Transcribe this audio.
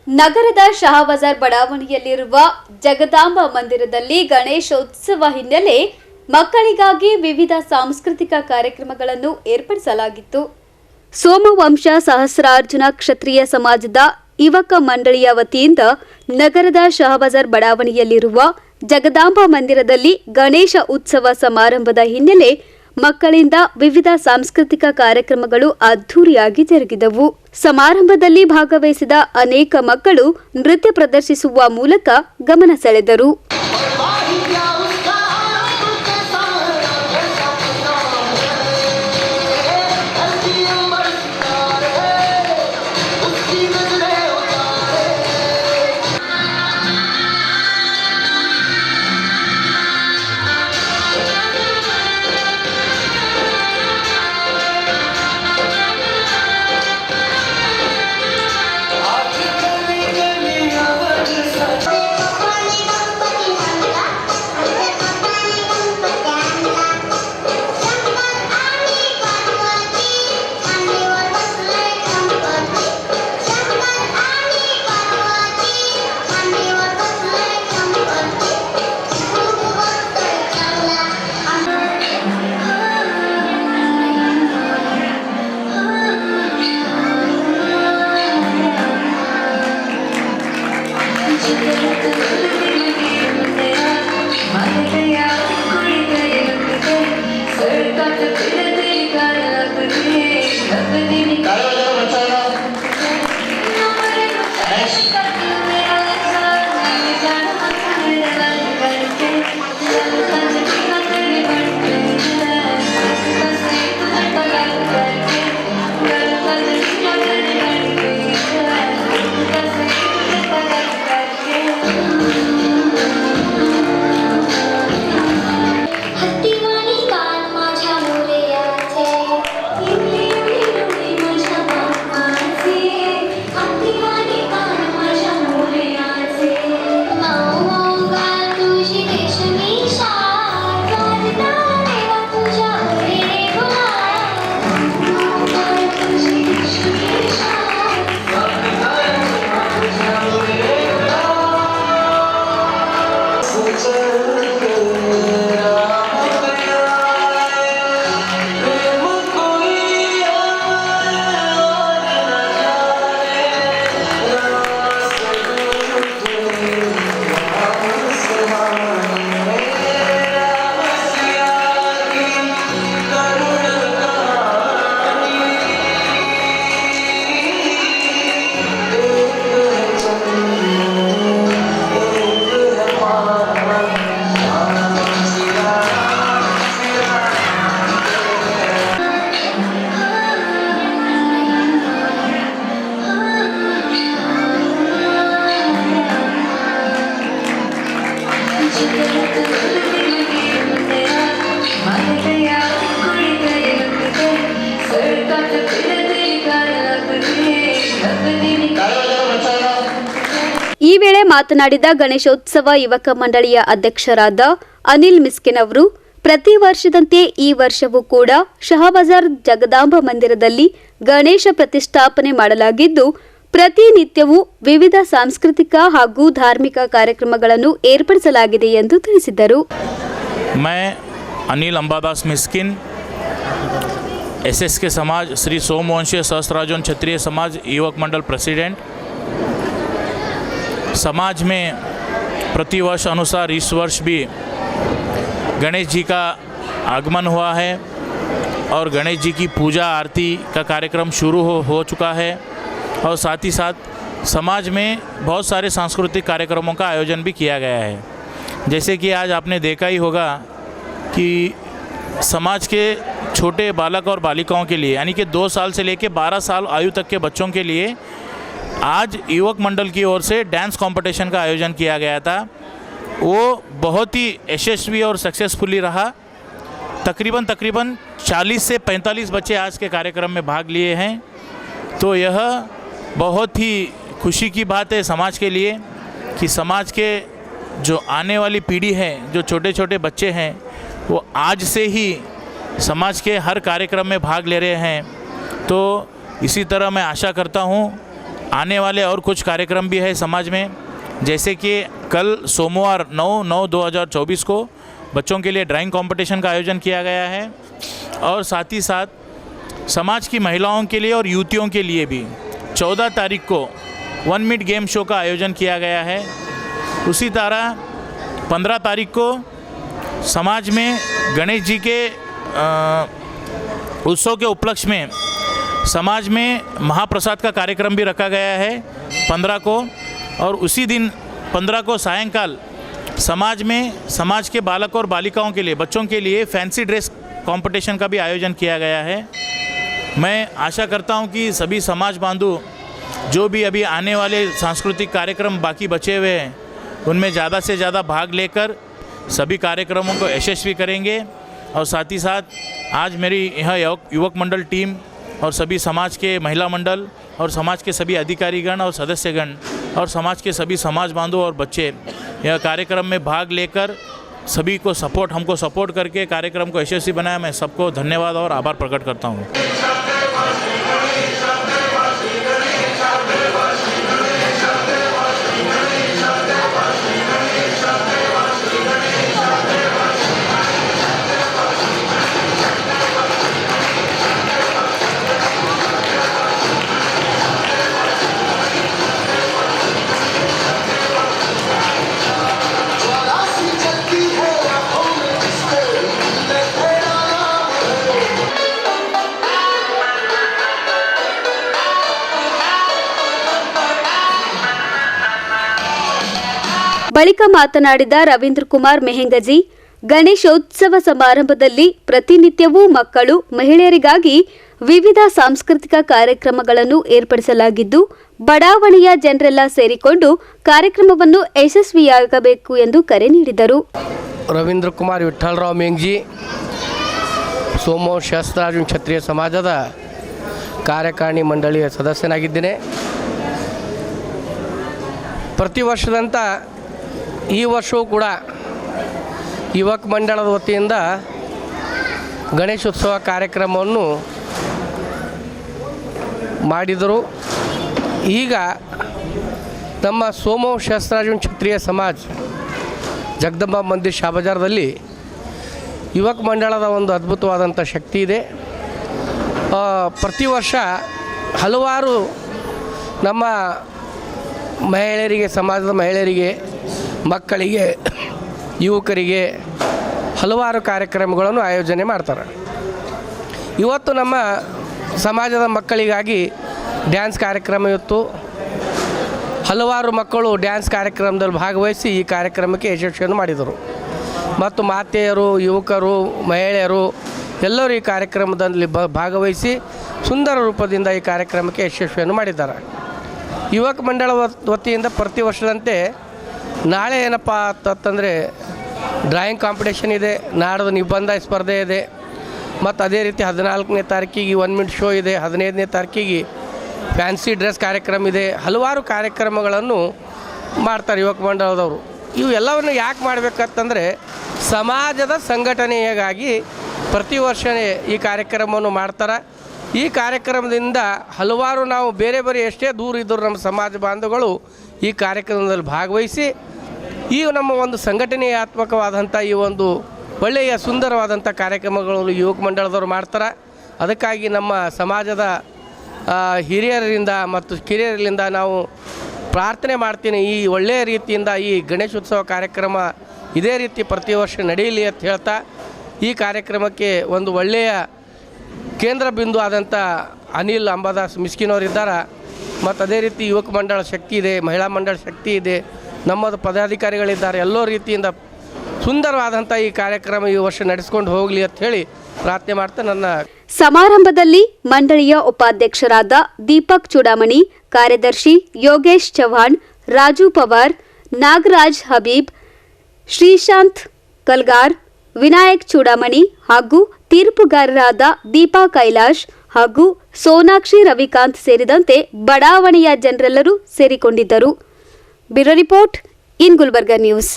ನಗರದ ಶಹಾಬಜಾರ್ ಬಡಾವಣೆಯಲ್ಲಿರುವ ಜಗದಾಂಬ ಮಂದಿರದಲ್ಲಿ ಗಣೇಶೋತ್ಸವ ಹಿನ್ನೆಲೆ ಮಕ್ಕಳಿಗಾಗಿ ವಿವಿಧ ಸಾಂಸ್ಕೃತಿಕ ಕಾರ್ಯಕ್ರಮಗಳನ್ನು ಏರ್ಪಡಿಸಲಾಗಿತ್ತು. ಸೋಮವಂಶ ಸಹಸ್ರಾರ್ಜುನ ಕ್ಷತ್ರಿಯ ಸಮಾಜದ ಯುವಕ ಮಂಡಳಿಯ ವತಿಯಿಂದ ನಗರದ ಶಹಾಬಜಾರ್ ಬಡಾವಣೆಯಲ್ಲಿರುವ ಜಗದಾಂಬ ಮಂದಿರದಲ್ಲಿ ಗಣೇಶ ಉತ್ಸವ ಸಮಾರಂಭದ ಹಿನ್ನೆಲೆ ಮಕ್ಕಳಿಂದ ವಿವಿಧ ಸಾಂಸ್ಕೃತಿಕ ಕಾರ್ಯಕ್ರಮಗಳು ಅದ್ಧೂರಿಯಾಗಿ ಜರುಗಿದವು. ಸಮಾರಂಭದಲ್ಲಿ ಭಾಗವಹಿಸಿದ ಅನೇಕ ಮಕ್ಕಳು ನೃತ್ಯ ಪ್ರದರ್ಶಿಸುವ ಮೂಲಕ ಗಮನ ಸೆಳೆದರು. ಈ ವೇಳೆ ಮಾತನಾಡಿದ ಗಣೇಶೋತ್ಸವ ಯುವಕ ಮಂಡಳಿಯ ಅಧ್ಯಕ್ಷರಾದ ಅನಿಲ್ ಮಿಸ್ಕಿನ್ ಅವರು, ಪ್ರತಿ ವರ್ಷದಂತೆ ಈ ವರ್ಷವೂ ಕೂಡ ಶಹಾಬಜಾರ್ ಜಗದಾಂಬ ಮಂದಿರದಲ್ಲಿ ಗಣೇಶ ಪ್ರತಿಷ್ಠಾಪನೆ ಮಾಡಲಾಗಿದ್ದು, ಪ್ರತಿನಿತ್ಯವೂ ವಿವಿಧ ಸಾಂಸ್ಕೃತಿಕ ಹಾಗೂ ಧಾರ್ಮಿಕ ಕಾರ್ಯಕ್ರಮಗಳನ್ನು ಏರ್ಪಡಿಸಲಾಗಿದೆ ಎಂದು ತಿಳಿಸಿದರು. अनिल अंबादास मिस्किन एसएस के समाज श्री सोमवंशीय सहस्रार्जुन क्षत्रिय समाज युवक मंडल प्रेसिडेंट। समाज में प्रतिवर्ष अनुसार इस वर्ष भी गणेश जी का आगमन हुआ है और गणेश जी की पूजा आरती का कार्यक्रम शुरू हो चुका है और साथ ही साथ समाज में बहुत सारे सांस्कृतिक कार्यक्रमों का आयोजन भी किया गया है। जैसे कि आज आपने देखा ही होगा कि समाज के छोटे बालक और बालिकाओं के लिए यानी कि 2 साल से लेकर 12 साल आयु तक के बच्चों के लिए आज युवक मंडल की ओर से डांस कंपटीशन का आयोजन किया गया था। वो बहुत ही यशस्वी और सक्सेसफुली रहा। तकरीबन 40 से 45 बच्चे आज के कार्यक्रम में भाग लिए हैं। तो यह बहुत ही खुशी की बात है समाज के लिए कि समाज के जो आने वाली पीढ़ी है, जो छोटे छोटे बच्चे हैं, वो आज से ही समाज के हर कार्यक्रम में भाग ले रहे हैं। तो इसी तरह मैं आशा करता हूँ आने वाले और कुछ कार्यक्रम भी है समाज में, जैसे कि कल सोमवार 9/9/2024 को बच्चों के लिए ड्राइंग कंपटीशन का आयोजन किया गया है और साथ ही साथ समाज की महिलाओं के लिए और युवतियों के लिए भी 14 तारीख को 1 मिनट गेम शो का आयोजन किया गया है। उसी तरह 15 तारीख को समाज में गणेश जी के उत्सव के उपलक्ष्य में समाज में महाप्रसाद का कार्यक्रम भी रखा गया है 15 को, और उसी दिन 15 को सायंकाल समाज में समाज के बालक और बालिकाओं के लिए, बच्चों के लिए फैंसी ड्रेस कंपटीशन का भी आयोजन किया गया है। मैं आशा करता हूं कि सभी समाज बांधव जो भी अभी आने वाले सांस्कृतिक कार्यक्रम बाकी बचे हुए हैं उनमें ज़्यादा से ज़्यादा भाग लेकर सभी कार्यक्रमों को यशस्वी करेंगे। और साथ ही साथ आज मेरी यह युवक मंडल टीम और सभी समाज के महिला मंडल और समाज के सभी अधिकारीगण और सदस्यगण और समाज के सभी समाज बांधव और बच्चे यह कार्यक्रम में भाग लेकर सभी को हमको सपोर्ट करके कार्यक्रम को यशस्वी बनाया। मैं सबको धन्यवाद और आभार प्रकट करता हूँ। ಬಳಿಕ ಮಾತನಾಡಿದ ರವೀಂದ್ರ ಕುಮಾರ್ ಮೆಹಂಗಜಿ, ಗಣೇಶೋತ್ಸವ ಸಮಾರಂಭದಲ್ಲಿ ಪ್ರತಿನಿತ್ಯವೂ ಮಕ್ಕಳು, ಮಹಿಳೆಯರಿಗಾಗಿ ವಿವಿಧ ಸಾಂಸ್ಕೃತಿಕ ಕಾರ್ಯಕ್ರಮಗಳನ್ನು ಏರ್ಪಡಿಸಲಾಗಿದ್ದು, ಬಡಾವಣೆಯ ಜನರೆಲ್ಲ ಸೇರಿಕೊಂಡು ಕಾರ್ಯಕ್ರಮವನ್ನು ಯಶಸ್ವಿಯಾಗಬೇಕು ಎಂದು ಕರೆ ನೀಡಿದರು. ರವೀಂದ್ರ ಕುಮಾರ್ ವಿಠ್ಠಲರಾವ್ ಮೇಂಗ್ಜಿ, ಸೋಮವಾರ ಶಾಸ್ತ್ರಾರ್ಜುನ್ ಕ್ಷತ್ರಿಯ ಸಮಾಜದ ಕಾರ್ಯಕಾರಿಣಿ ಮಂಡಳಿಯ ಸದಸ್ಯನಾಗಿದ್ದೇನೆ. ಪ್ರತಿ ವರ್ಷದಂತ ಈ ವರ್ಷವೂ ಕೂಡ ಯುವಕ ಮಂಡಳದ ವತಿಯಿಂದ ಗಣೇಶೋತ್ಸವ ಕಾರ್ಯಕ್ರಮವನ್ನು ಮಾಡಿದರು. ಈಗ ನಮ್ಮ ಸೋಮವಾರ ಶಾಸ್ತ್ರಾರ್ಜುನ್ ಕ್ಷತ್ರಿಯ ಸಮಾಜ ಜಗದಂಬ ಮಂದಿರ್ ಶಾಬಜಾರದಲ್ಲಿ ಯುವಕ ಮಂಡಳದ ಒಂದು ಅದ್ಭುತವಾದಂಥ ಶಕ್ತಿ ಇದೆ. ಪ್ರತಿ ವರ್ಷ ಹಲವಾರು ನಮ್ಮ ಮಹಿಳೆಯರಿಗೆ, ಸಮಾಜದ ಮಹಿಳೆಯರಿಗೆ, ಮಕ್ಕಳಿಗೆ, ಯುವಕರಿಗೆ ಹಲವಾರು ಕಾರ್ಯಕ್ರಮಗಳನ್ನು ಆಯೋಜನೆ ಮಾಡ್ತಾರೆ. ಇವತ್ತು ನಮ್ಮ ಸಮಾಜದ ಮಕ್ಕಳಿಗಾಗಿ ಡ್ಯಾನ್ಸ್ ಕಾರ್ಯಕ್ರಮ ಇತ್ತು. ಹಲವಾರು ಮಕ್ಕಳು ಡ್ಯಾನ್ಸ್ ಕಾರ್ಯಕ್ರಮದಲ್ಲಿ ಭಾಗವಹಿಸಿ ಈ ಕಾರ್ಯಕ್ರಮಕ್ಕೆ ಯಶಸ್ವಿಯನ್ನು ಮಾಡಿದರು. ಮತ್ತು ಮಾತೆಯರು, ಯುವಕರು, ಮಹಿಳೆಯರು ಎಲ್ಲರೂ ಈ ಕಾರ್ಯಕ್ರಮದಲ್ಲಿ ಭಾಗವಹಿಸಿ ಸುಂದರ ರೂಪದಿಂದ ಈ ಕಾರ್ಯಕ್ರಮಕ್ಕೆ ಯಶಸ್ವಿಯನ್ನು ಮಾಡಿದ್ದಾರೆ. ಯುವಕ ಮಂಡಳ ವತಿಯಿಂದ ಪ್ರತಿ ವರ್ಷದಂತೆ ನಾಳೆ ಏನಪ್ಪ ಅಂತಂದರೆ ಡ್ರಾಯಿಂಗ್ ಕಾಂಪಿಟೇಷನ್ ಇದೆ, ನಾಡ್ದು ನಿಬಂಧ ಸ್ಪರ್ಧೆ ಇದೆ, ಮತ್ತು ಅದೇ ರೀತಿ 14ನೇ ತಾರೀಕಿಗೆ 1 ಮಿನಿಟ್ ಶೋ ಇದೆ, 15ನೇ ತಾರೀಕಿಗೆ ಫ್ಯಾನ್ಸಿ ಡ್ರೆಸ್ ಕಾರ್ಯಕ್ರಮ ಇದೆ. ಹಲವಾರು ಕಾರ್ಯಕ್ರಮಗಳನ್ನು ಮಾಡ್ತಾರೆ ಯುವಕ ಮಂಡಳದವರು. ಇವು ಎಲ್ಲವನ್ನು ಯಾಕೆ ಮಾಡಬೇಕಂತಂದರೆ ಸಮಾಜದ ಸಂಘಟನೆಯಾಗಿ ಪ್ರತಿ ವರ್ಷ ಈ ಕಾರ್ಯಕ್ರಮವನ್ನು ಮಾಡ್ತಾರೆ. ಈ ಕಾರ್ಯಕ್ರಮದಿಂದ ಹಲವಾರು ನಾವು ಬೇರೆ ಎಷ್ಟೇ ದೂರ ಇದ್ದರೂ ನಮ್ಮ ಸಮಾಜ ಬಾಂಧವಗಳು ಈ ಕಾರ್ಯಕ್ರಮದಲ್ಲಿ ಭಾಗವಹಿಸಿ ಈ ನಮ್ಮ ಒಂದು ಸಂಘಟನೆಯಾತ್ಮಕವಾದಂಥ ಈ ಒಂದು ಒಳ್ಳೆಯ ಸುಂದರವಾದಂಥ ಕಾರ್ಯಕ್ರಮಗಳು ಯುವಕ ಮಂಡಳದವರು ಮಾಡ್ತಾರೆ. ಅದಕ್ಕಾಗಿ ನಮ್ಮ ಸಮಾಜದ ಹಿರಿಯರಿಂದ ಮತ್ತು ಕಿರಿಯರಿಂದ ನಾವು ಪ್ರಾರ್ಥನೆ ಮಾಡ್ತೀನಿ, ಈ ಒಳ್ಳೆಯ ರೀತಿಯಿಂದ ಈ ಗಣೇಶೋತ್ಸವ ಕಾರ್ಯಕ್ರಮ ಇದೇ ರೀತಿ ಪ್ರತಿ ವರ್ಷ ನಡೆಯಲಿ ಅಂತ ಹೇಳ್ತಾ ಈ ಕಾರ್ಯಕ್ರಮಕ್ಕೆ ಒಂದು ಒಳ್ಳೆಯ ಕೇಂದ್ರ ಬಿಂದು ಆದಂಥ ಅನಿಲ್ ಅಂಬಾದಾಸ್ ಮಿಸ್ಕಿನವರಿದ್ದಾರೆ. ಮತ್ತು ಅದೇ ರೀತಿ ಯುವಕ ಮಂಡಳ ಶಕ್ತಿ ಇದೆ, ಮಹಿಳಾ ಮಂಡಳ ಶಕ್ತಿ ಇದೆ, ನಮ್ಮದು ಪದಾಧಿಕಾರಿಗಳಿದ್ದಾರೆ. ಎಲ್ಲೋ ರೀತಿಯಿಂದ ಸುಂದರವಾದಂಥ ಈ ಕಾರ್ಯಕ್ರಮ ಈ ವರ್ಷ ನಡೆಸ್ಕೊಂಡು ಹೋಗಲಿ ಅಂತ ಹೇಳಿ ಪ್ರಾರ್ಥನೆ ಮಾಡ್ತಾ ನನ್ನ ಸಮಾರಂಭದಲ್ಲಿ ಮಂಡಳಿಯ ಉಪಾಧ್ಯಕ್ಷರಾದ ದೀಪಕ್ ಚೂಡಾಮಣಿ, ಕಾರ್ಯದರ್ಶಿ ಯೋಗೇಶ್ ಚವ್ಹಾಣ್, ರಾಜು ಪವಾರ್, ನಾಗರಾಜ್ ಹಬೀಬ್, ಶ್ರೀಶಾಂತ್ ಕಲ್ಗಾರ್, ವಿನಾಯಕ್ ಚೂಡಾಮಣಿ ಹಾಗೂ ತೀರ್ಪುಗಾರರಾದ ದೀಪಾ ಕೈಲಾಶ್ ಹಾಗೂ ಸೋನಾಕ್ಷಿ ರವಿಕಾಂತ್ ಸೇರಿದಂತೆ ಬಡಾವಣೆಯ ಜನರೆಲ್ಲರೂ ಸೇರಿಕೊಂಡಿದ್ದರು. Bureau report in Gulbarga news.